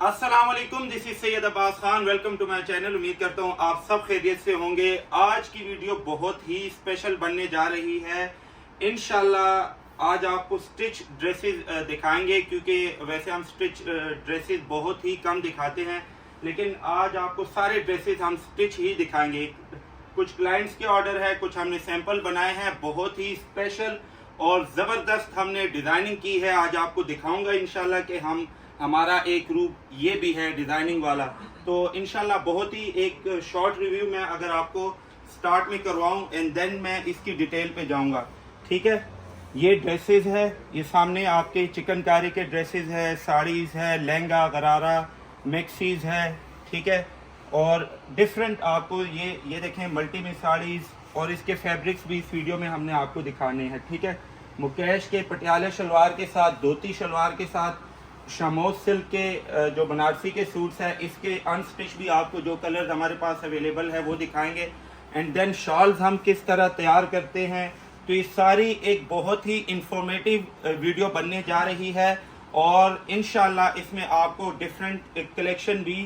अस्सलाम वालेकुम, this is Syed Abbas Khan. Welcome to my channel. उम्मीद करता हूँ आप सब खैरियत से होंगे। आज की वीडियो बहुत ही स्पेशल बनने जा रही है। इंशाल्लाह आज आपको स्टिच ड्रेसेस दिखाएंगे, क्योंकि वैसे हम स्टिच ड्रेसेस बहुत ही कम दिखाते हैं, लेकिन आज आपको सारे ड्रेसेस हम स्टिच ही दिखाएंगे। कुछ क्लाइंट्स के ऑर्डर है, कुछ हमने सैंपल बनाए हैं, बहुत ही स्पेशल और ज़बरदस्त हमने डिज़ाइनिंग की है। आज आपको दिखाऊंगा इंशाल्लाह कि हमारा एक रूप ये भी है डिज़ाइनिंग वाला। तो इंशाल्लाह बहुत ही एक शॉर्ट रिव्यू में अगर आपको स्टार्ट में करवाऊं एंड देन मैं इसकी डिटेल पे जाऊंगा। ठीक है, ये ड्रेसेस है, ये सामने आपके चिकनकारी के ड्रेसेस है, साड़ीज़ है, लहंगा गरारा मैक्सीज है। ठीक है, और डिफरेंट आपको ये देखें मल्टी में साड़ीज़, और इसके फैब्रिक्स भी इस वीडियो में हमने आपको दिखाने हैं। ठीक है, मुकेश के पटियाला शलवार के साथ, धोती शलवार के साथ, शमोज सिल्क के जो बनारसी के सूट्स हैं, इसके अनस्टिच भी आपको जो कलर्स हमारे पास अवेलेबल है वो दिखाएंगे। एंड देन शॉल्स हम किस तरह तैयार करते हैं। तो ये सारी एक बहुत ही इंफॉर्मेटिव वीडियो बनने जा रही है, और इंशाल्लाह इसमें आपको डिफरेंट कलेक्शन भी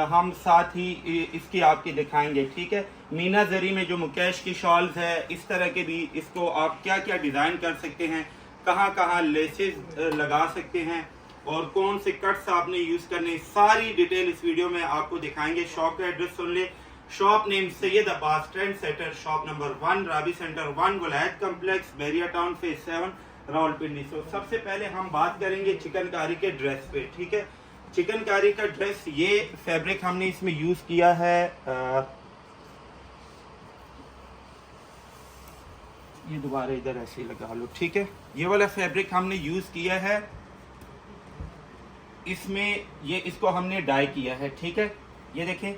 हम साथ ही इसकी आपकी दिखाएंगे। ठीक है, मीना जरी में जो मुकेश की शॉल्स है, इस तरह के भी इसको आप क्या क्या डिज़ाइन कर सकते हैं, कहाँ कहाँ लेसेस लगा सकते हैं, और कौन से कट्स आपने यूज़ करने, सारी डिटेल इस वीडियो में आपको दिखाएंगे। शॉप का एड्रेस सुन ले। Shop name Syed Abbas trend setter, shop number 1, Rabi centre 1, Wilayat complex, Bahria town, phase 7, Rawalpindi. So सबसे पहले हम बात करेंगे चिकनकारी के ड्रेस पे। ठीक है, चिकनकारी का ड्रेस, ये फैब्रिक हमने इसमें यूज़ किया है, ये दोबारा इधर ऐसे ही लगा लो। ठीक है, ये वाला फैब्रिक हमने यूज़ किया है, इसमें ये इसको हमने डाई किया है। ठीक है, ये देखें,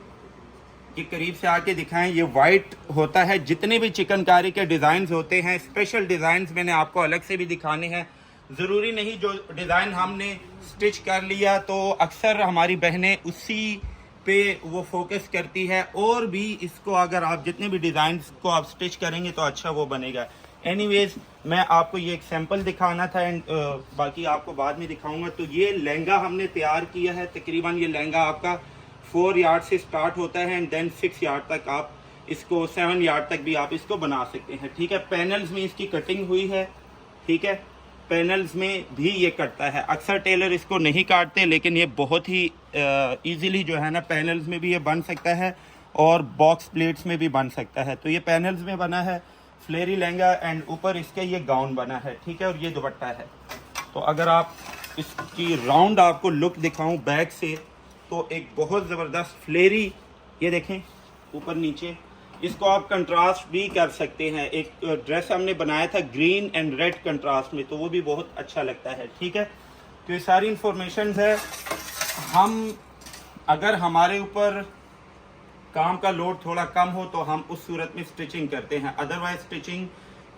ये करीब से आके दिखाएं, ये वाइट होता है। जितने भी चिकनकारी के डिज़ाइंस होते हैं, स्पेशल डिज़ाइंस मैंने आपको अलग से भी दिखाने हैं। ज़रूरी नहीं जो डिज़ाइन हमने स्टिच कर लिया तो अक्सर हमारी बहनें उसी पे वो फोकस करती है, और भी इसको अगर आप जितने भी डिज़ाइंस को आप स्टिच करेंगे तो अच्छा वो बनेगा। एनीवेज, मैं आपको ये एक सैंपल दिखाना था, एंड बाकी आपको बाद में दिखाऊंगा। तो ये लहंगा हमने तैयार किया है। तकरीबन ये लहंगा आपका 4 यार्ड से स्टार्ट होता है, एंड देन 6 यार्ड तक आप इसको, 7 यार्ड तक भी आप इसको बना सकते हैं। ठीक है, पैनल्स में इसकी कटिंग हुई है। ठीक है, पैनल्स में भी ये कटता है। अक्सर टेलर इसको नहीं काटते, लेकिन ये बहुत ही ईजीली जो है ना, पैनल्स में भी ये बन सकता है और बॉक्स प्लेट्स में भी बन सकता है। तो ये पैनल्स में बना है, फ्लेरी लहंगा, एंड ऊपर इसके ये गाउन बना है। ठीक है, और ये दुपट्टा है। तो अगर आप इसकी राउंड आपको लुक दिखाऊं बैक से, तो एक बहुत ज़बरदस्त फ्लेरी, ये देखें ऊपर नीचे, इसको आप कंट्रास्ट भी कर सकते हैं। एक ड्रेस हमने बनाया था ग्रीन एंड रेड कंट्रास्ट में, तो वो भी बहुत अच्छा लगता है। ठीक है, तो ये सारी इंफॉर्मेशन है। हम अगर हमारे ऊपर काम का लोड थोड़ा कम हो तो हम उस सूरत में स्टिचिंग करते हैं, अदरवाइज स्टिचिंग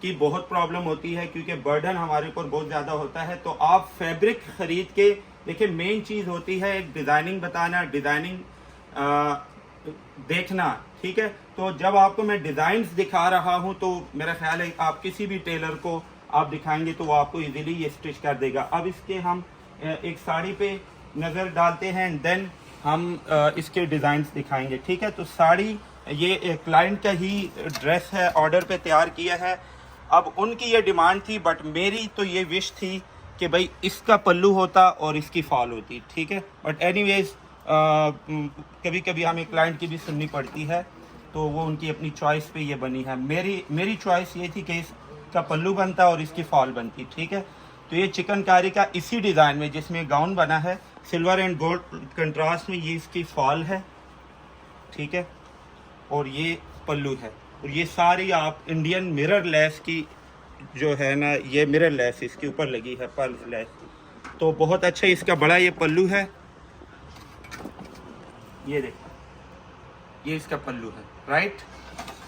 की बहुत प्रॉब्लम होती है, क्योंकि बर्डन हमारे ऊपर बहुत ज़्यादा होता है। तो आप फैब्रिक ख़रीद के देखिए, मेन चीज़ होती है एक डिज़ाइनिंग बताना, डिज़ाइनिंग देखना। ठीक है, तो जब आपको मैं डिज़ाइंस दिखा रहा हूं, तो मेरा ख्याल है आप किसी भी टेलर को आप दिखाएंगे तो वो आपको इजीली ये स्टिच कर देगा। अब इसके हम एक साड़ी पे नज़र डालते हैं, एंड देन हम इसके डिज़ाइंस दिखाएंगे। ठीक है, तो साड़ी ये क्लाइंट का ही ड्रेस है, ऑर्डर पे तैयार किया है। अब उनकी ये डिमांड थी, बट मेरी तो ये विश थी कि भाई इसका पल्लू होता और इसकी फॉल होती। ठीक है, बट एनीवेज कभी कभी हमें क्लाइंट की भी सुननी पड़ती है, तो वो उनकी अपनी चॉइस पे ये बनी है। मेरी चॉइस ये थी कि इसका पल्लू बनता और इसकी फॉल बनती। ठीक है, तो ये चिकनकारी का इसी डिज़ाइन में जिसमें गाउन बना है, सिल्वर एंड गोल्ड कंट्रास्ट में, ये इसकी फॉल है। ठीक है, और ये पल्लू है, और ये सारी आप इंडियन मिरर लेस की जो है ना, ये मिरर लेस इसके ऊपर लगी है, पर्ल लेस। तो बहुत अच्छा इसका बड़ा ये पल्लू है, ये देखो, ये इसका पल्लू है। राइट,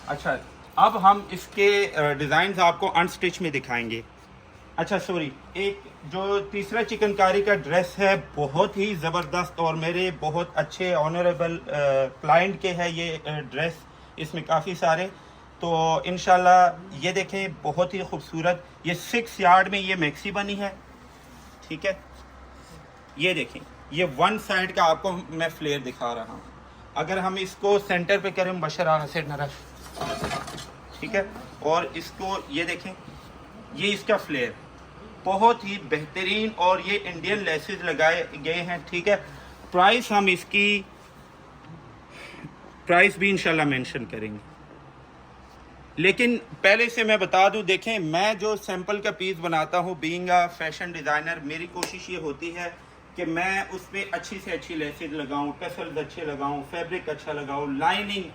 अच्छा, अब हम इसके डिज़ाइंस आपको अनस्टिच में दिखाएंगे। अच्छा सॉरी, एक जो तीसरा चिकनकारी का ड्रेस है, बहुत ही ज़बरदस्त और मेरे बहुत अच्छे ऑनरेबल क्लाइंट के है ये ड्रेस, इसमें काफ़ी सारे। तो इंशाल्लाह ये देखें, बहुत ही खूबसूरत, ये 6 यार्ड में ये मैक्सी बनी है। ठीक है, ये देखें, ये वन साइड का आपको मैं फ्लेयर दिखा रहा हूँ। अगर हम इसको सेंटर पे करें बशरा से नरश, ठीक है, और इसको ये देखें, ये इसका फ्लेयर बहुत ही बेहतरीन, और ये इंडियन लेसेस लगाए गए हैं, ठीक है। प्राइस हम इसकी प्राइस भी इंशाल्लाह मेंशन करेंगे, लेकिन पहले से मैं बता दूं, देखें मैं जो सैंपल का पीस बनाता हूं, बीइंग अ फैशन डिज़ाइनर, मेरी कोशिश ये होती है कि मैं उस पर अच्छी से अच्छी लेसेस लगाऊं, टसल्स अच्छे लगाऊं, फैब्रिक अच्छा लगाऊं, लाइनिंग,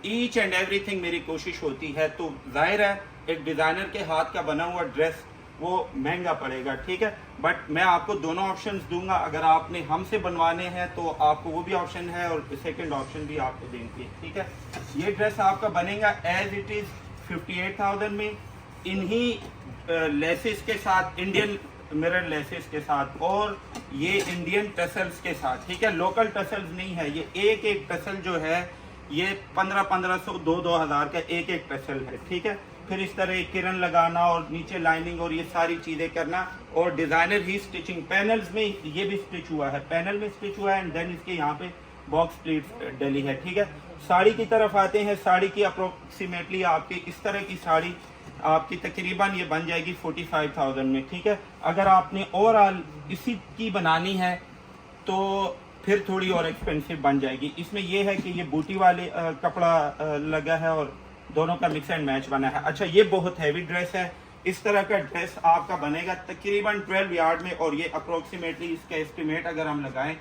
ईच एंड एवरीथिंग मेरी कोशिश होती है। तो जाहिर है एक डिज़ाइनर के हाथ का बना हुआ ड्रेस वो महंगा पड़ेगा, ठीक है, बट मैं आपको दोनों ऑप्शंस दूंगा। अगर आपने हमसे बनवाने हैं तो आपको वो भी ऑप्शन है, और सेकंड ऑप्शन भी आपको देंगे, ठीक है। ये ड्रेस आपका बनेगा एज इट इज़ 58,000 में, इन्हीं लेसेस के साथ, इंडियन मिरर लेसेस के साथ, और ये इंडियन टसल्स के साथ, ठीक है। लोकल टसल्स नहीं है, ये एक एक टसल जो है ये 1500 2,000 का एक एक टसल है, ठीक है। फिर इस तरह किरण लगाना और नीचे लाइनिंग और ये सारी चीज़ें करना, और डिज़ाइनर ही स्टिचिंग, पैनल्स में ये भी स्टिच हुआ है, पैनल में स्टिच हुआ है, एंड देन इसके यहाँ पे बॉक्स प्लीट्स डली है, ठीक है। साड़ी की तरफ आते हैं। साड़ी की अप्रोक्सीमेटली आपकी इस तरह की साड़ी आपकी तकरीबन ये बन जाएगी 45,000 में, ठीक है। अगर आपने ओवरऑल इसी की बनानी है तो फिर थोड़ी और एक्सपेंसिव बन जाएगी। इसमें यह है कि ये बूटी वाले कपड़ा लगा है और दोनों का मिक्स एंड मैच बना है। अच्छा, ये बहुत हैवी ड्रेस है। इस तरह का ड्रेस आपका बनेगा तकरीबन 12 यार्ड में, और ये अप्रोक्सीमेटली इसका एस्टिमेट अगर हम लगाएं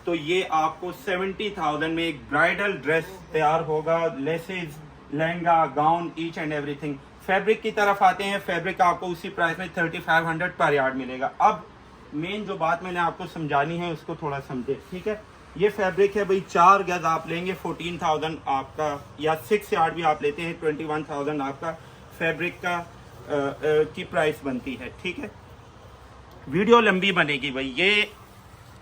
तो ये आपको 70,000 में एक ब्राइडल ड्रेस तैयार होगा, laces, lehenga, gown, each and everything. Fabric की तरफ आते हैं। फैब्रिक आपको उसी प्राइस में 3500 पर यार्ड मिलेगा। अब मेन जो बात मैंने आपको समझानी है उसको थोड़ा समझे, ठीक है। ये फैब्रिक है भाई, 4 गज आप लेंगे 14,000 आपका, या 6 यार्ड भी आप लेते हैं 21,000 आपका फैब्रिक का की प्राइस बनती है, ठीक है। वीडियो लंबी बनेगी भाई, ये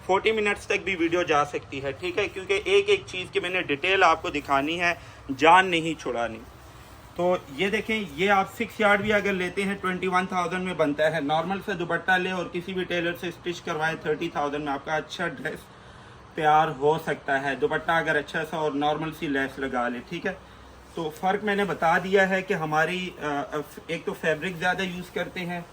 40 मिनट्स तक भी वीडियो जा सकती है, ठीक है, क्योंकि एक एक चीज़ की मैंने डिटेल आपको दिखानी है, जान नहीं छुड़ानी। तो ये देखें, ये आप 6 यार्ड भी अगर लेते हैं 21,000 में बनता है। नॉर्मल से दुपट्टा ले और किसी भी टेलर से स्टिच करवाएं 30,000 में आपका अच्छा ड्रेस तैयार हो सकता है। दुपट्टा अगर अच्छा सा और नॉर्मल सी लेस लगा ले, ठीक है। तो फ़र्क मैंने बता दिया है कि हमारी एक तो फैब्रिक ज़्यादा यूज़ करते हैं,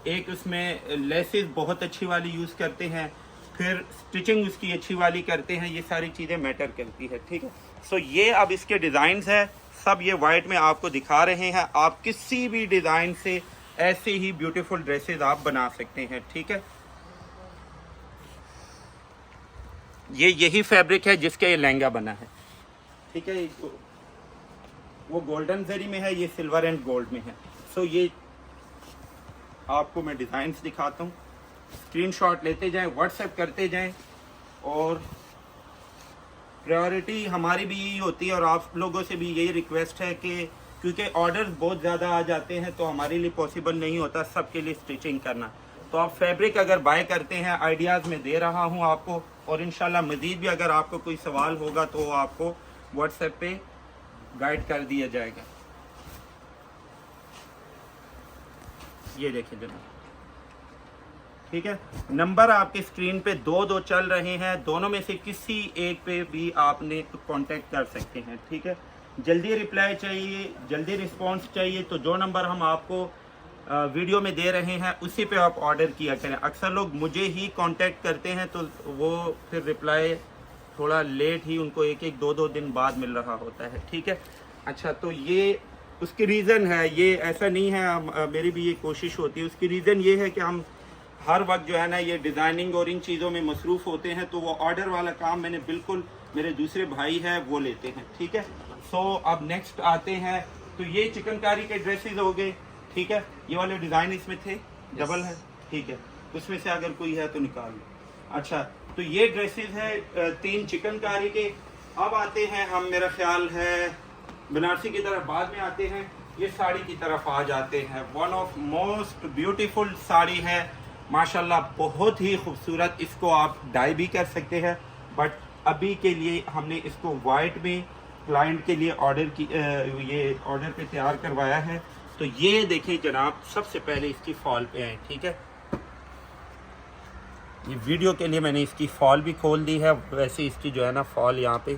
एक उसमें लेसेस बहुत अच्छी वाली यूज़ करते हैं, फिर स्टिचिंग उसकी अच्छी वाली करते हैं। ये सारी चीज़ें मैटर करती है, ठीक है। सो ये अब इसके डिज़ाइंस है सब, ये वाइट में आपको दिखा रहे हैं। आप किसी भी डिज़ाइन से ऐसे ही ब्यूटीफुल ड्रेसेस आप बना सकते हैं, ठीक है। ये यही फैब्रिक है जिसका ये लहंगा बना है, ठीक है। वो गोल्डन जरी में है, ये सिल्वर एंड गोल्ड में है। सो ये आपको मैं डिज़ाइंस दिखाता हूँ, स्क्रीनशॉट लेते जाएं, व्हाट्सएप करते जाएं, और प्रायोरिटी हमारी भी यही होती है और आप लोगों से भी यही रिक्वेस्ट है कि क्योंकि ऑर्डर्स बहुत ज़्यादा आ जाते हैं तो हमारे लिए पॉसिबल नहीं होता सबके लिए स्टिचिंग करना। तो आप फैब्रिक अगर बाय करते हैं, आइडियाज़ में दे रहा हूं आपको, और इंशाल्लाह मज़ीद भी अगर आपको कोई सवाल होगा तो आपको व्हाट्सएप पे गाइड कर दिया जाएगा। ये देखिए जनाब, ठीक है। नंबर आपके स्क्रीन पे दो चल रहे हैं, दोनों में से किसी एक पे भी आपने कांटेक्ट कर सकते हैं, ठीक है। जल्दी रिप्लाई चाहिए, जल्दी रिस्पांस चाहिए तो जो नंबर हम आपको वीडियो में दे रहे हैं उसी पे आप ऑर्डर किया करें। अक्सर लोग मुझे ही कांटेक्ट करते हैं तो वो फिर रिप्लाई थोड़ा लेट ही उनको एक दो दिन बाद मिल रहा होता है, ठीक है। अच्छा, तो ये उसकी रीज़न है, ये ऐसा नहीं है, मेरी भी ये कोशिश होती है। उसकी रीज़न ये है कि हम हर वक्त जो है ना ये डिज़ाइनिंग और इन चीज़ों में मसरूफ़ होते हैं, तो वो ऑर्डर वाला काम मैंने बिल्कुल, मेरे दूसरे भाई है वो लेते हैं, ठीक है। सो अब नेक्स्ट आते हैं, तो ये चिकनकारी के ड्रेसेस हो गए, ठीक है। ये वाले डिज़ाइन इसमें थे, डबल है, ठीक है। उसमें से अगर कोई है तो निकाल लो। अच्छा, तो ये ड्रेसेस है 3 चिकनकारी के। अब आते हैं हम, मेरा ख्याल है बनारसी की तरफ बाद में आते हैं, ये साड़ी की तरफ आ जाते हैं। One of most beautiful sari है माशाल्लाह, बहुत ही खूबसूरत। इसको आप डाई भी कर सकते हैं, बट अभी के लिए हमने इसको वाइट में क्लाइंट के लिए ऑर्डर की, ये ऑर्डर पे तैयार करवाया है। तो ये देखें जनाब, सबसे पहले इसकी फॉल पे आए, ठीक है। ये वीडियो के लिए मैंने इसकी फॉल भी खोल दी है। वैसे इसकी जो है ना फॉल यहाँ पे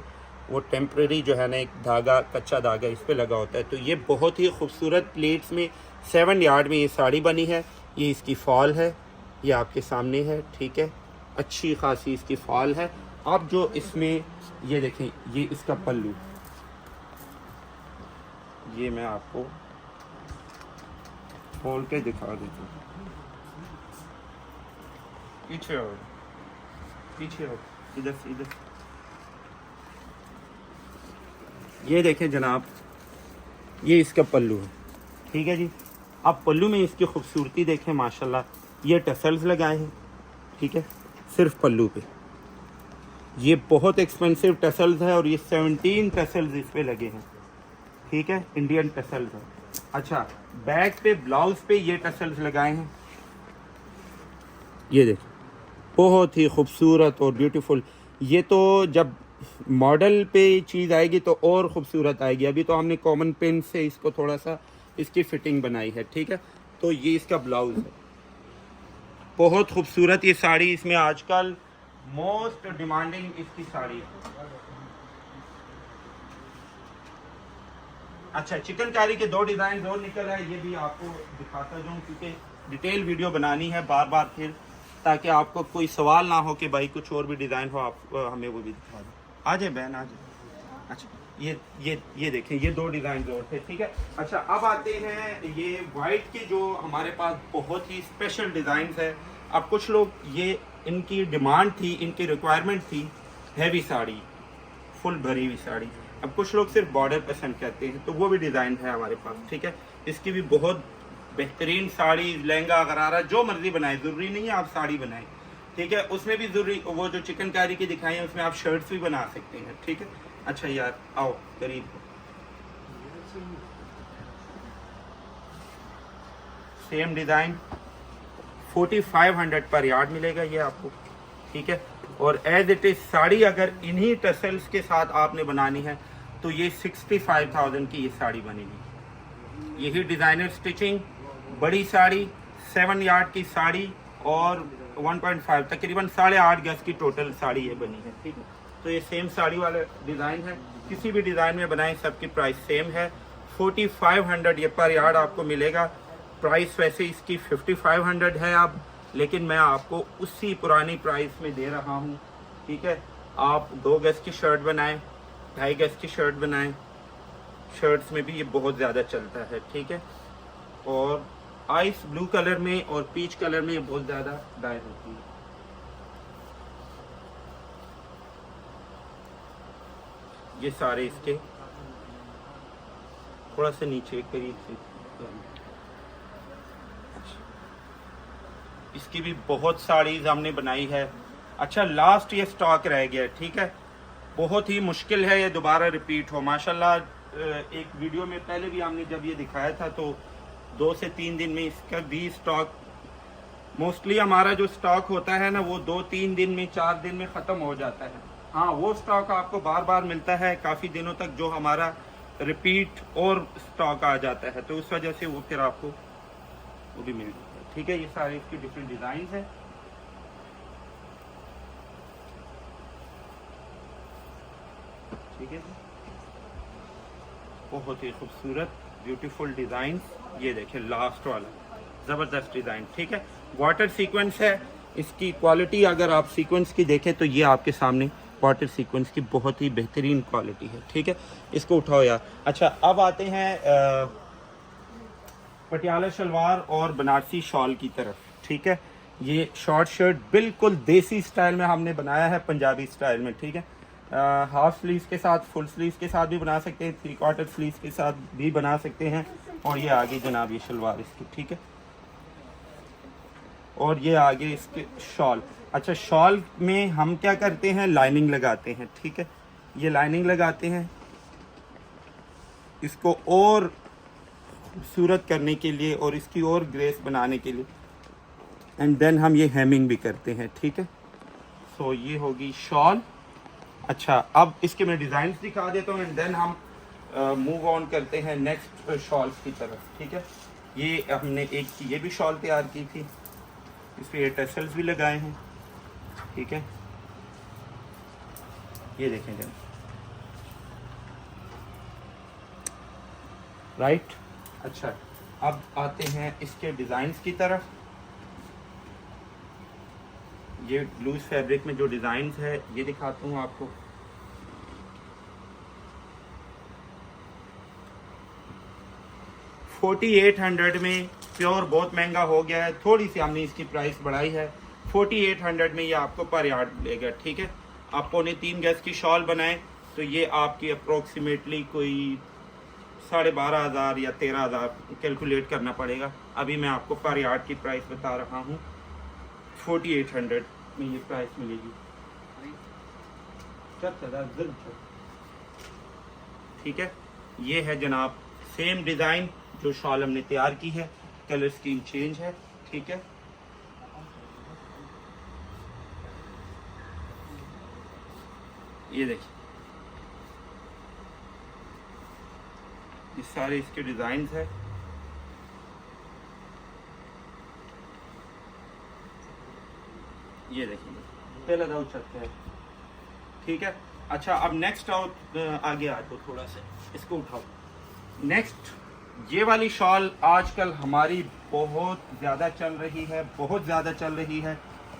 वो टेम्प्रेरी जो है ना एक धागा, कच्चा धागा इस पे लगा होता है। तो ये बहुत ही खूबसूरत प्लेट्स में 7 यार्ड में ये साड़ी बनी है। ये इसकी फॉल है, ये आपके सामने है, ठीक है। अच्छी खासी इसकी फॉल है। अब जो इसमें ये देखें, ये इसका पल्लू, ये मैं आपको खोल के दिखा देता हूँ। पीछे और पीछे और इधर से इधर। ये देखें जनाब, ये इसका पल्लू है, ठीक है जी। अब पल्लू में इसकी खूबसूरती देखें माशाल्लाह। ये टसल्स लगाए हैं, ठीक है, सिर्फ पल्लू पे। ये बहुत एक्सपेंसिव टसल्स है और ये 17 टसल्स इस पे लगे हैं, ठीक है, इंडियन टसल्स है। अच्छा, बैक पे ब्लाउज पे ये टसल्स लगाए हैं, ये देखिए, बहुत ही खूबसूरत और ब्यूटीफुल। ये तो जब मॉडल पे चीज़ आएगी तो और ख़ूबसूरत आएगी। अभी तो हमने कॉमन पेन से इसको थोड़ा सा इसकी फिटिंग बनाई है, ठीक है। तो ये इसका ब्लाउज है, बहुत खूबसूरत ये साड़ी। इसमें आजकल मोस्ट डिमांडिंग इसकी साड़ी है। अच्छा, चिकनकारी के 2 डिज़ाइन और निकल है, ये भी आपको दिखाता जाऊँ क्योंकि डिटेल वीडियो बनानी है बार बार फिर, ताकि आपको कोई सवाल ना हो कि भाई कुछ और भी डिज़ाइन हो, आप हमें वो भी दिखा दो। आ जाए बहन, आ जाए। अच्छा, ये देखें, ये 2 डिज़ाइन और थे, ठीक है। अच्छा, अब आते हैं ये वाइट के जो हमारे पास बहुत ही स्पेशल डिज़ाइन है। अब कुछ लोग ये इनकी डिमांड थी, इनकी रिक्वायरमेंट थी हैवी साड़ी, फुल भरी हुई साड़ी। अब कुछ लोग सिर्फ बॉर्डर पसंद करते हैं, तो वो भी डिज़ाइन है हमारे पास, ठीक है। इसकी भी बहुत बेहतरीन साड़ी, लहंगा, गरारा, जो मर्जी बनाए, ज़रूरी नहीं है आप साड़ी बनाएं, ठीक है। उसमें भी ज़रूरी वो जो चिकनकारी की दिखाई है उसमें आप शर्ट्स भी बना सकते हैं, ठीक है। अच्छा यार, आओ करीब। सेम डिज़ाइन 4500 पर यार्ड मिलेगा ये आपको, ठीक है। और एज इट इज़ साड़ी अगर इन्हीं टसल्स के साथ आपने बनानी है तो ये 65,000 की ये साड़ी बनेगी। यही डिज़ाइनर स्टिचिंग, बड़ी साड़ी, 7 यार्ड की साड़ी और 1.5 तकरीबन 8.5 गज की टोटल साड़ी ये बनी है, ठीक है। तो ये सेम साड़ी वाला डिज़ाइन है, किसी भी डिज़ाइन में बनाएं सबकी प्राइस सेम है। 4500 ये पर यार्ड आपको मिलेगा। प्राइस वैसे इसकी 5500 है अब, लेकिन मैं आपको उसी पुरानी प्राइस में दे रहा हूँ, ठीक है। आप 2 गज की शर्ट बनाएं, 2.5 गज की शर्ट बनाएं, शर्ट्स में भी ये बहुत ज़्यादा चलता है, ठीक है। और आइस ब्लू कलर में और पीच कलर में ये बहुत ज़्यादा डाई होती है। ये सारे इसके थोड़ा सा नीचे करीब से, इसकी भी बहुत साड़ीज हमने बनाई है। अच्छा, लास्ट ये स्टॉक रह गया, ठीक है। बहुत ही मुश्किल है ये दोबारा रिपीट हो। माशाल्लाह एक वीडियो में पहले भी हमने जब ये दिखाया था तो 2 से 3 दिन में इसका भी स्टॉक, मोस्टली हमारा जो स्टॉक होता है ना वो 2-3 दिन में, 4 दिन में ख़त्म हो जाता है। हाँ, वो स्टॉक आपको बार बार मिलता है काफ़ी दिनों तक, जो हमारा रिपीट और स्टॉक आ जाता है, तो उस वजह से वो फिर आपको वो भी मिल जाता है, ठीक है। ये सारे इसके डिफरेंट डिज़ाइन है। ठीक है, बहुत ही खूबसूरत ब्यूटीफुल डिज़ाइन। ये देखें लास्ट वाला ज़बरदस्त डिज़ाइन, ठीक है। वाटर सीक्वेंस है, इसकी क्वालिटी अगर आप सीक्वेंस की देखें तो ये आपके सामने वाटर सीक्वेंस की बहुत ही बेहतरीन क्वालिटी है, ठीक है। इसको उठाओ यार। अच्छा, अब आते हैं पटियाला शलवार और बनारसी शॉल की तरफ, ठीक है। ये शॉर्ट शर्ट बिल्कुल देसी स्टाइल में हमने बनाया है, पंजाबी स्टाइल में, ठीक है। हाफ स्लीव्स के साथ, फुल स्लीव्स के साथ भी बना सकते हैं, 3/4 स्लीव्स के साथ भी बना सकते हैं। और ये आगे जनाब ये शलवार इसकी, ठीक है। और ये आगे इसके शॉल। अच्छा, शॉल में हम क्या करते हैं, लाइनिंग लगाते हैं, ठीक है। ये लाइनिंग लगाते हैं इसको और खूबसूरत करने के लिए और इसकी और ग्रेस बनाने के लिए, एंड देन हम ये हेमिंग भी करते हैं, ठीक है। सो ये होगी शॉल। अच्छा, अब इसके मैं डिज़ाइन दिखा देता हूँ एंड देन हम मूव ऑन करते हैं नेक्स्ट शॉल्स की तरफ, ठीक है। ये हमने एक ये भी शॉल तैयार की थी, इसमें ये टसल्स भी लगाए हैं, ठीक है, ये देखें जरा, राइट। अच्छा, अब आते हैं इसके डिज़ाइंस की तरफ। ये लूज फैब्रिक में जो डिज़ाइंस है ये दिखाता हूँ आपको। $4800 में प्योर बहुत महंगा हो गया है, थोड़ी सी हमने इसकी प्राइस बढ़ाई है। 4800 में ये आपको पर यार्ड मिलेगा। ठीक है, आप 3.25 गज की शॉल बनाएं तो ये आपकी अप्रोक्सीमेटली कोई 12,500 या 13,000 कैलकुलेट करना पड़ेगा। अभी मैं आपको पर यार्ड की प्राइस बता रहा हूँ। 4800 में ये प्राइस मिलेगी। ठीक है, ये है जनाब सेम डिज़ाइन जो शॉल हमने तैयार की है, कलर स्कीम चेंज है। ठीक है, ये देखिए, ये सारे इसके डिज़ाइंस है। ये देखिए, पहला दाव चलता है। ठीक है, अच्छा, अब नेक्स्ट आगे आ जाओ, थोड़ा सा इसको उठाओ। नेक्स्ट ये वाली शॉल आजकल हमारी बहुत ज़्यादा चल रही है, बहुत ज़्यादा चल रही है।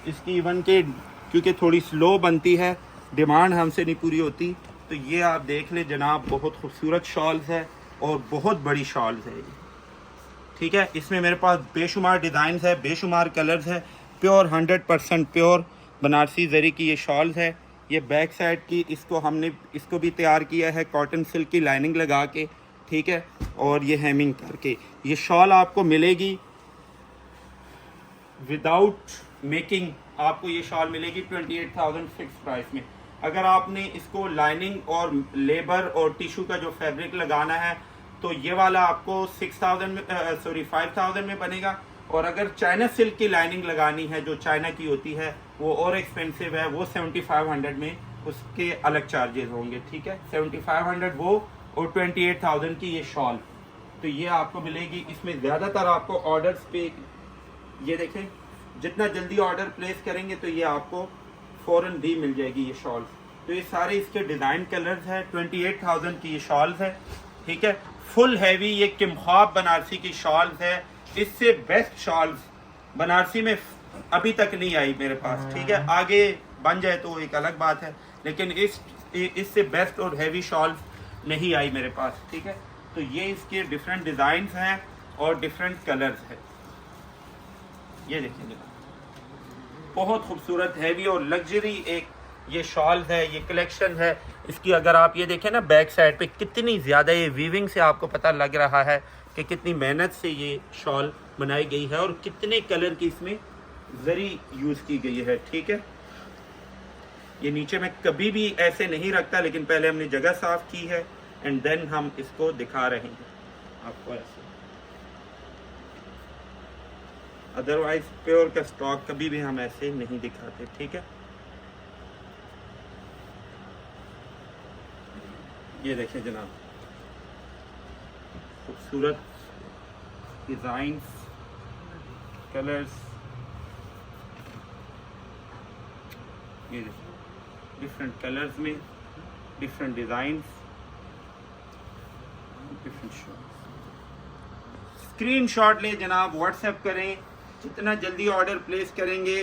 इसकी इवन के क्योंकि थोड़ी स्लो बनती है, डिमांड हमसे नहीं पूरी होती। तो ये आप देख ले जनाब, बहुत खूबसूरत शॉल्स है और बहुत बड़ी शॉल्स है। ठीक है, इसमें मेरे पास बेशुमार डिज़ाइंस है, बेशुमार कलर्स है। प्योर 100% प्योर बनारसी जरी की ये शॉल्स है। ये बैक साइड की इसको भी तैयार किया है कॉटन सिल्क की लाइनिंग लगा के। ठीक है, और ये हेमिंग करके ये शॉल आपको मिलेगी विदाउट मेकिंग। आपको ये शॉल मिलेगी 28,000 फिक्स प्राइस में। अगर आपने इसको लाइनिंग और लेबर और टिश्यू का जो फैब्रिक लगाना है तो ये वाला आपको 5,000 में बनेगा। और अगर चाइना सिल्क की लाइनिंग लगानी है जो चाइना की होती है वो और एक्सपेंसिव है, वो 7,500 में, उसके अलग चार्जेस होंगे। ठीक है, 7,500 वो और 28,000 की ये शॉल। तो ये आपको मिलेगी। इसमें ज़्यादातर आपको ऑर्डर्स पे, ये देखें, जितना जल्दी ऑर्डर प्लेस करेंगे तो ये आपको फ़ौरन भी मिल जाएगी ये शॉल। तो ये सारे इसके डिज़ाइन कलर्स हैं। 28,000 की ये शॉल्स है। ठीक है, फुल हैवी ये किमख्वाब बनारसी की शॉल्स है। इससे बेस्ट शॉल्स बनारसी में अभी तक नहीं आई मेरे पास। ठीक है, आगे बन जाए तो एक अलग बात है, लेकिन इससे बेस्ट और हैवी शॉल्स नहीं आई मेरे पास। ठीक है, तो ये इसके डिफरेंट डिज़ाइंस हैं और डिफरेंट कलर्स हैं। ये देखिए, बहुत खूबसूरत हैवी और लग्जरी एक ये शॉल है, ये कलेक्शन है इसकी। अगर आप ये देखें ना, बैक साइड पे कितनी ज़्यादा ये वीविंग से आपको पता लग रहा है कि कितनी मेहनत से ये शॉल बनाई गई है और कितने कलर की इसमें जरी यूज़ की गई है। ठीक है, ये नीचे में कभी भी ऐसे नहीं रखता, लेकिन पहले हमने जगह साफ की है एंड देन हम इसको दिखा रहे हैं आपको ऐसे। अदरवाइज प्योर का स्टॉक कभी भी हम ऐसे नहीं दिखाते। ठीक है, ये देखें जनाब, खूबसूरत डिज़ाइंस, कलर्स, ये डिफरेंट कलर्स में डिफरेंट डिज़ाइंस, डिफरेंट स्क्रीनशॉट ले जनाब, व्हाट्सएप करें। जितना जल्दी ऑर्डर प्लेस करेंगे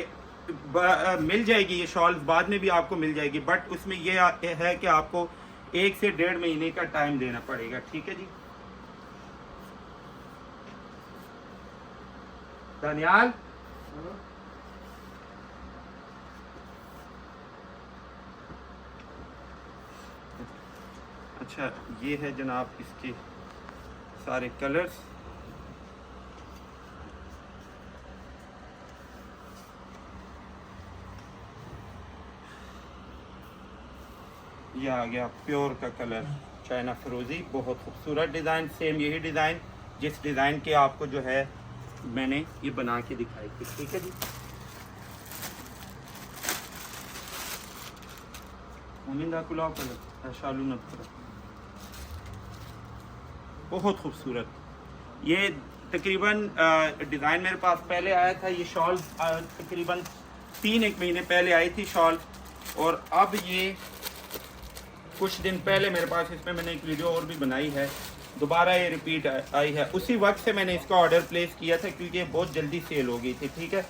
मिल जाएगी ये शॉल्स, बाद में भी आपको मिल जाएगी। बट उसमें ये है कि आपको 1 से 1.5 महीने का टाइम देना पड़ेगा। ठीक है जी, दानियाल। अच्छा, ये है जनाब इसके सारे कलर्स। ये आ गया प्योर का कलर, चाइना फिरोजी, बहुत खूबसूरत डिज़ाइन। सेम यही डिज़ाइन जिस डिज़ाइन के आपको जो है मैंने ये बना के दिखाई थी। ठीक है जी, कुलाव कलर शालू न, बहुत खूबसूरत। ये तकरीबन डिज़ाइन मेरे पास पहले आया था। ये शॉल तकरीबन 3-1 महीने पहले आई थी शॉल, और अब ये कुछ दिन पहले मेरे पास इसमें मैंने एक वीडियो और भी बनाई है, दोबारा ये रिपीट आई है। उसी वक्त से मैंने इसका ऑर्डर प्लेस किया था क्योंकि ये बहुत जल्दी सेल हो गई थी, ठीक है।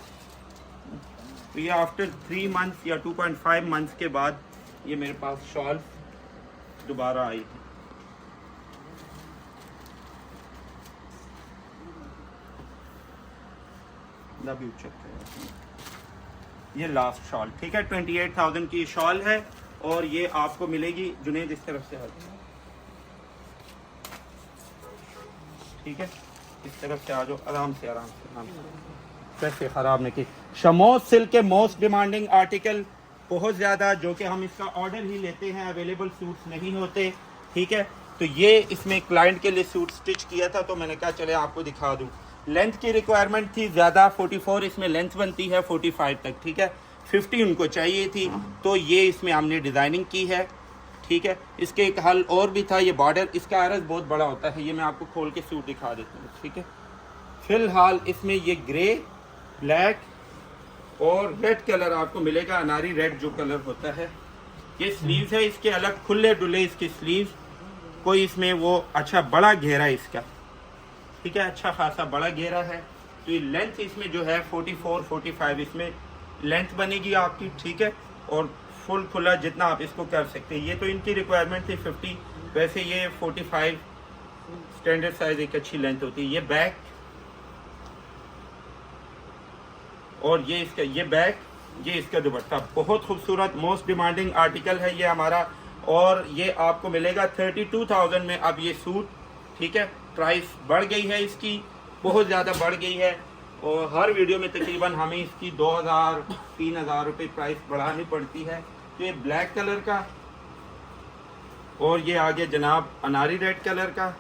तो ये आफ्टर 3 मंथ्स या 2.5 मंथ्स के बाद ये मेरे पास शॉल दोबारा आई थी। ये लास्ट शॉल, ठीक है, 28,000 की शॉल है, और ये आपको मिलेगी जुनेद इस तरफ से आ जाओ, ठीक है, इस तरफ से आ जाओ, आराम से आराम से पैसे ख़राब नहीं की। शमोस सिल्क के मोस्ट डिमांडिंग आर्टिकल बहुत ज़्यादा, जो कि हम इसका ऑर्डर ही लेते हैं, अवेलेबल सूट्स नहीं होते, ठीक है। तो ये इसमें क्लाइंट के लिए सूट स्टिच किया था, तो मैंने कहा चले आपको दिखा दूँ। लेंथ की रिक्वायरमेंट थी ज़्यादा, 44 इसमें लेंथ बनती है, 45 तक, ठीक है, 50 उनको चाहिए थी, तो ये इसमें हमने डिज़ाइनिंग की है, ठीक है। इसके एक हल और भी था, ये बॉर्डर इसका आरस बहुत बड़ा होता है, ये मैं आपको खोल के सूट दिखा देता हूँ, ठीक है। फिलहाल इसमें ये ग्रे, ब्लैक और रेड कलर आपको मिलेगा, अनारी रेड जो कलर होता है। ये स्लीव्स है इसके अलग, खुले डुले इसके स्लीव्स, कोई इसमें वो अच्छा बड़ा घेरा है इसका, ठीक है, अच्छा खासा बड़ा घेरा है। तो ये लेंथ इसमें जो है 44-45 इसमें लेंथ बनेगी आपकी, ठीक है, और फुल खुला जितना आप इसको कर सकते हैं। ये तो इनकी रिक्वायरमेंट थी 50, वैसे ये 45 स्टैंडर्ड साइज एक अच्छी लेंथ होती है। ये बैक, और ये इसका ये बैक, ये इसका दुपट्टा, बहुत खूबसूरत मोस्ट डिमांडिंग आर्टिकल है ये हमारा, और ये आपको मिलेगा 32,000 में अब ये सूट, ठीक है। प्राइस बढ़ गई है इसकी, बहुत ज़्यादा बढ़ गई है, और हर वीडियो में तकरीबन हमें इसकी 2,000-3,000 रुपये प्राइस बढ़ानी पड़ती है। तो ये ब्लैक कलर का, और ये आगे जनाब अनारी रेड कलर का,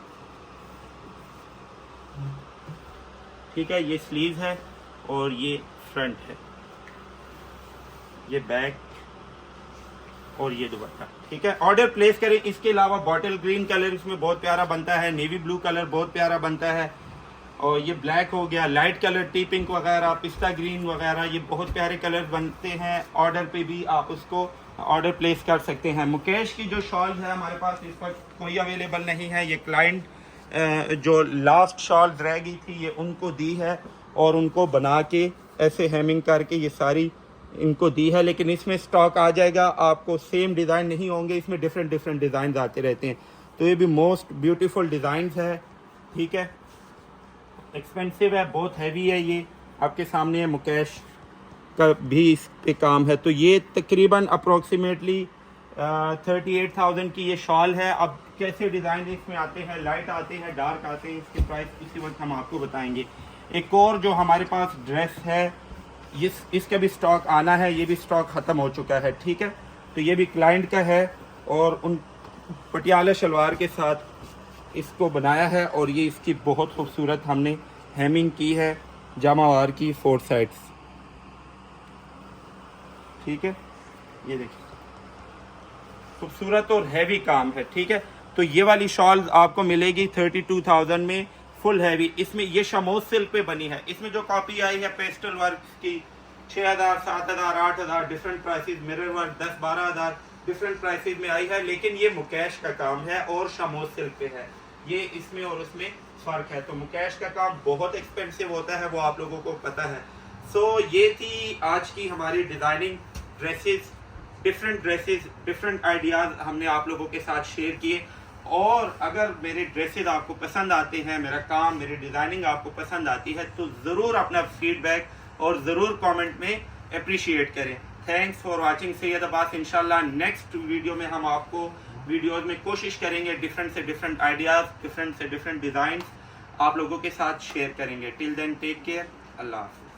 ठीक है। ये स्लीव है और ये फ्रंट है, ये बैक और ये दुपट्टा, ठीक है। ऑर्डर प्लेस करें। इसके अलावा बॉटल ग्रीन कलर इसमें बहुत प्यारा बनता है, नेवी ब्लू कलर बहुत प्यारा बनता है, और ये ब्लैक हो गया, लाइट कलर टी पिंक वगैरह, पिस्ता ग्रीन वगैरह, ये बहुत प्यारे कलर बनते हैं। ऑर्डर पे भी आप उसको ऑर्डर प्लेस कर सकते हैं। मुकेश की जो शॉल है हमारे पास इस वक्त कोई अवेलेबल नहीं है, ये क्लाइंट जो लास्ट शॉल रह गई थी ये उनको दी है, और उनको बना के ऐसे हेमिंग करके ये सारी इनको दी है, लेकिन इसमें स्टॉक आ जाएगा आपको, सेम डिज़ाइन नहीं होंगे, इसमें डिफरेंट डिज़ाइन आते रहते हैं। तो ये भी मोस्ट ब्यूटीफुल डिज़ाइन है, ठीक है, एक्सपेंसिव है, बहुत हैवी है, ये आपके सामने है, मुकेश का भी इस पे काम है। तो ये तकरीबन अप्रोक्सीमेटली 38,000 की ये शॉल है। अब कैसे डिज़ाइन इसमें आते हैं, लाइट आते हैं, डार्क आते हैं, इसकी प्राइस इसी वक्त हम आपको बताएंगे। एक और जो हमारे पास ड्रेस है, इसका भी स्टॉक आना है, ये भी स्टॉक ख़त्म हो चुका है, ठीक है। तो ये भी क्लाइंट का है, और उन पटियाला शलवार के साथ इसको बनाया है, और ये इसकी बहुत खूबसूरत हमने हेमिंग की है, जामावार की 4 साइड्स, ठीक है। ये देखिए खूबसूरत और हैवी काम है, ठीक है। तो ये वाली शॉल आपको मिलेगी 32,000 में, फुल हैवी। इसमें ये शमोस सिल्क पे बनी है, इसमें जो कॉपी आई है पेस्टल वर्क की 6,000, 7,000, 8,000 different prices, mirror work 10-12,000 different prices में आई है, लेकिन ये मुकेश का काम है और शमोस सिल्क पे है, ये इसमें और उसमें फर्क है। तो मुकेश का काम बहुत एक्सपेंसिव होता है, वो आप लोगों को पता है। सो ये थी आज की हमारी डिज़ाइनिंग ड्रेसेस, डिफरेंट आइडियाज़ हमने आप लोगों के साथ शेयर किए। और अगर मेरे ड्रेसेस आपको पसंद आते हैं, मेरा काम, मेरी डिज़ाइनिंग आपको पसंद आती है, तो ज़रूर अपना फीडबैक और ज़रूर कमेंट में अप्रिशिएट करें। Thanks for watching Syed Abbas. इंशाल्लाह नेक्स्ट वीडियो में हम आपको वीडियोज़ में कोशिश करेंगे डिफरेंट से डिफरेंट आइडियाज़, डिफरेंट से डिफरेंट डिज़ाइन आप लोगों के साथ शेयर करेंगे। टिल देन टेक केयर, अल्लाह हाफ़िज़।